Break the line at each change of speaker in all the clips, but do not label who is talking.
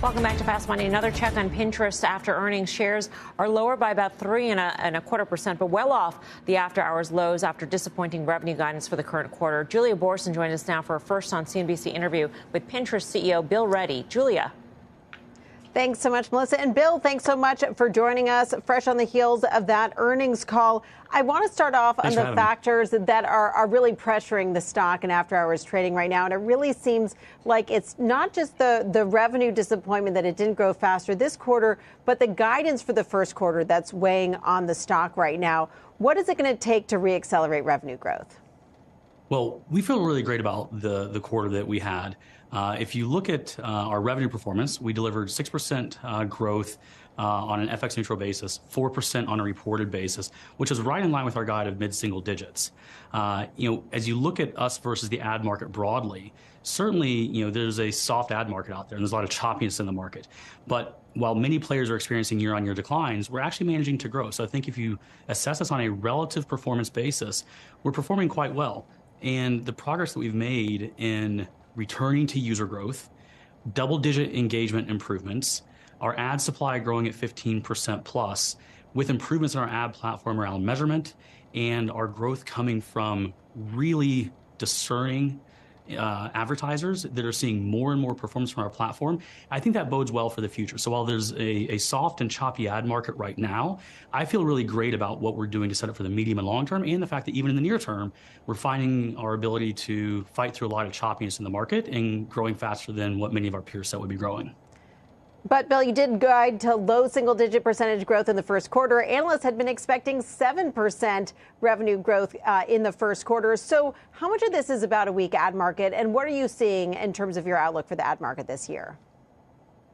Welcome back to Fast Money. Another check on Pinterest after earnings. Shares are lower by about 3.25%, but well off the after-hours lows after disappointing revenue guidance for the current quarter. Julia Borson joins us now for a first on CNBC interview with Pinterest CEO Bill Ready. Julia.
Thanks so much, Melissa. And Bill, thanks so much for joining us fresh on the heels of that earnings call. I want to start off on the factors that are really pressuring the stock and after hours trading right now. And it really seems like it's not just the revenue disappointment that it didn't grow faster this quarter, but the guidance for the first quarter that's weighing on the stock right now. What is it going to take to reaccelerate revenue growth?
Well, we feel really great about the quarter that we had. If you look at our revenue performance, we delivered 6% growth on an FX neutral basis, 4% on a reported basis, which is right in line with our guide of mid-single digits. As you look at us versus the ad market broadly, certainly, there's a soft ad market out there and there's a lot of choppiness in the market. But while many players are experiencing year-on-year declines, we're actually managing to grow. So I think if you assess us on a relative performance basis, we're performing quite well. And the progress that we've made in returning to user growth, double-digit engagement improvements, our ad supply growing at 15% plus, with improvements in our ad platform around measurement, and our growth coming from really discerning advertisers that are seeing more and more performance from our platform. I think that bodes well for the future. So while there's a soft and choppy ad market right now, I feel really great about what we're doing to set up for the medium and long term, and the fact that even in the near term, we're finding our ability to fight through a lot of choppiness in the market and growing faster than what many of our peers said would be growing.
But, Bill, you did guide to low single-digit percentage growth in the first quarter. Analysts had been expecting 7% revenue growth in the first quarter. So how much of this is about a weak ad market, and what are you seeing in terms of your outlook for the ad market this year?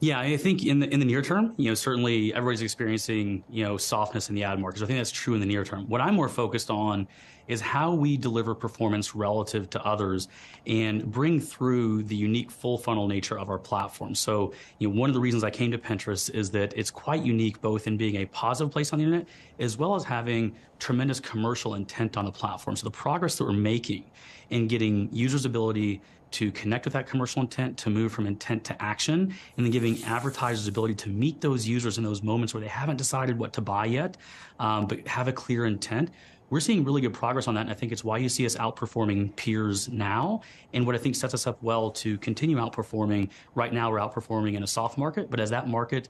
Yeah, I think in the near term, certainly everybody's experiencing, softness in the ad market. So I think that's true in the near term. What I'm more focused on is how we deliver performance relative to others and bring through the unique full funnel nature of our platform. So, one of the reasons I came to Pinterest is that it's quite unique, both in being a positive place on the internet, as well as having tremendous commercial intent on the platform. So the progress that we're making in getting users' ability to connect with that commercial intent, to move from intent to action, and then giving advertisers the ability to meet those users in those moments where they haven't decided what to buy yet, but have a clear intent. We're seeing really good progress on that, and I think it's why you see us outperforming peers now, and what I think sets us up well to continue outperforming. Right now, we're outperforming in a soft market, but as that market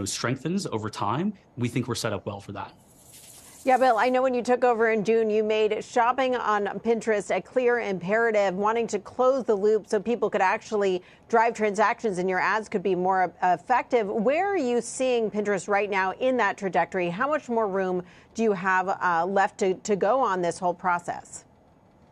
strengthens over time, we think we're set up well for that.
Yeah, Bill, I know when you took over in June, you made shopping on Pinterest a clear imperative, wanting to close the loop so people could actually drive transactions and your ads could be more effective. Where are you seeing Pinterest right now in that trajectory? How much more room do you have left to go on this whole process?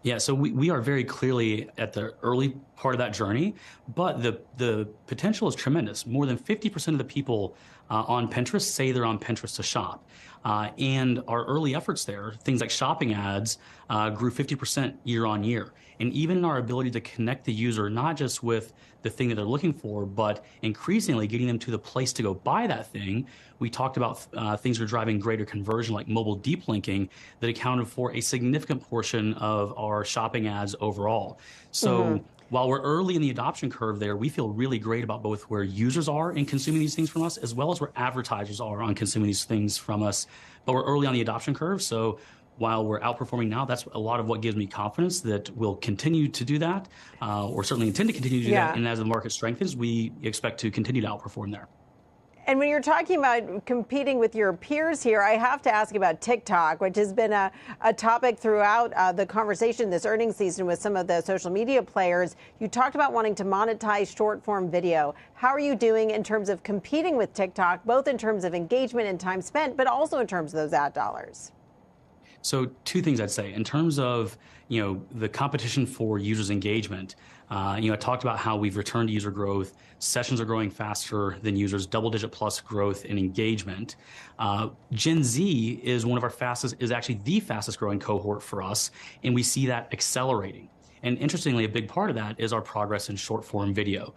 Yeah, so we are very clearly at the early part of that journey, but the potential is tremendous. More than 50% of the people on Pinterest say they're on Pinterest to shop. And our early efforts there, things like shopping ads, grew 50% year on year. And even in our ability to connect the user, not just with the thing that they're looking for, but increasingly getting them to the place to go buy that thing, we talked about things that are driving greater conversion, like mobile deep linking, that accounted for a significant portion of our shopping ads overall. So while we're early in the adoption curve there, we feel really great about both where users are in consuming these things from us, as well as where advertisers are on consuming these things from us. But we're early on the adoption curve, so while we're outperforming now, that's a lot of what gives me confidence that we'll continue to do that, or certainly intend to continue to do that. And as the market strengthens, we expect to continue to outperform there.
And when you're talking about competing with your peers here, I have to ask about TikTok, which has been a topic throughout the conversation this earnings season with some of the social media players. You talked about wanting to monetize short form video. How are you doing in terms of competing with TikTok, both in terms of engagement and time spent, but also in terms of those ad dollars?
So two things I'd say. In terms of the competition for users' engagement, I talked about how we've returned to user growth. Sessions are growing faster than users, double-digit plus growth in engagement. Gen Z is actually the fastest growing cohort for us, and we see that accelerating. And interestingly, a big part of that is our progress in short form video.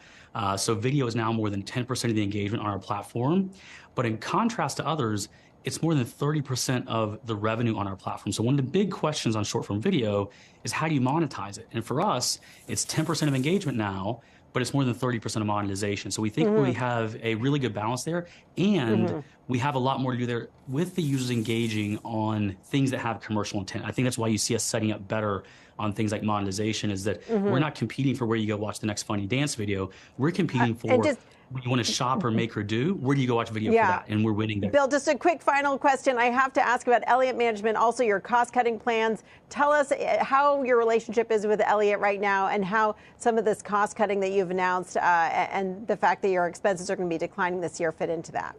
So video is now more than 10% of the engagement on our platform. But in contrast to others, it's more than 30% of the revenue on our platform. So one of the big questions on short form video is how do you monetize it? And for us, it's 10% of engagement now, but it's more than 30% of monetization. So we think we have a really good balance there, and we have a lot more to do there with the users engaging on things that have commercial intent. I think that's why you see us setting up better on things like monetization, is that we're not competing for where you go watch the next funny dance video. We're competing for when you want to shop or make or do, where do you go watch video for that? And we're winning there.
Bill, just a quick final question. I have to ask about Elliott Management, also your cost-cutting plans. Tell us how your relationship is with Elliott right now, and how some of this cost-cutting that you've announced and the fact that your expenses are going to be declining this year fit into that.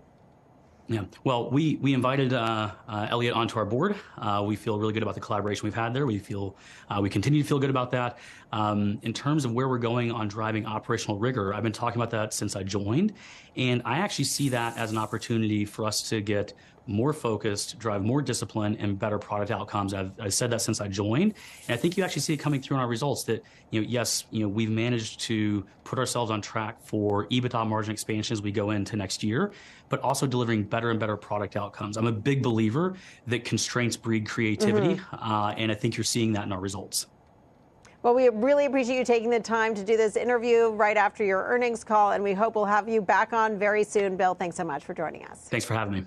Yeah, well, we invited Elliott onto our board. We feel really good about the collaboration we've had there. We continue to feel good about that. In terms of where we're going on driving operational rigor, I've been talking about that since I joined, and I actually see that as an opportunity for us to get more focused, drive more discipline, and better product outcomes. I've said that since I joined, and I think you actually see it coming through in our results that, yes, we've managed to put ourselves on track for EBITDA margin expansion as we go into next year, but also delivering better and better product outcomes. I'm a big believer that constraints breed creativity, and I think you're seeing that in our results.
Well, we really appreciate you taking the time to do this interview right after your earnings call, and we hope we'll have you back on very soon. Bill, thanks so much for joining us.
Thanks for having me.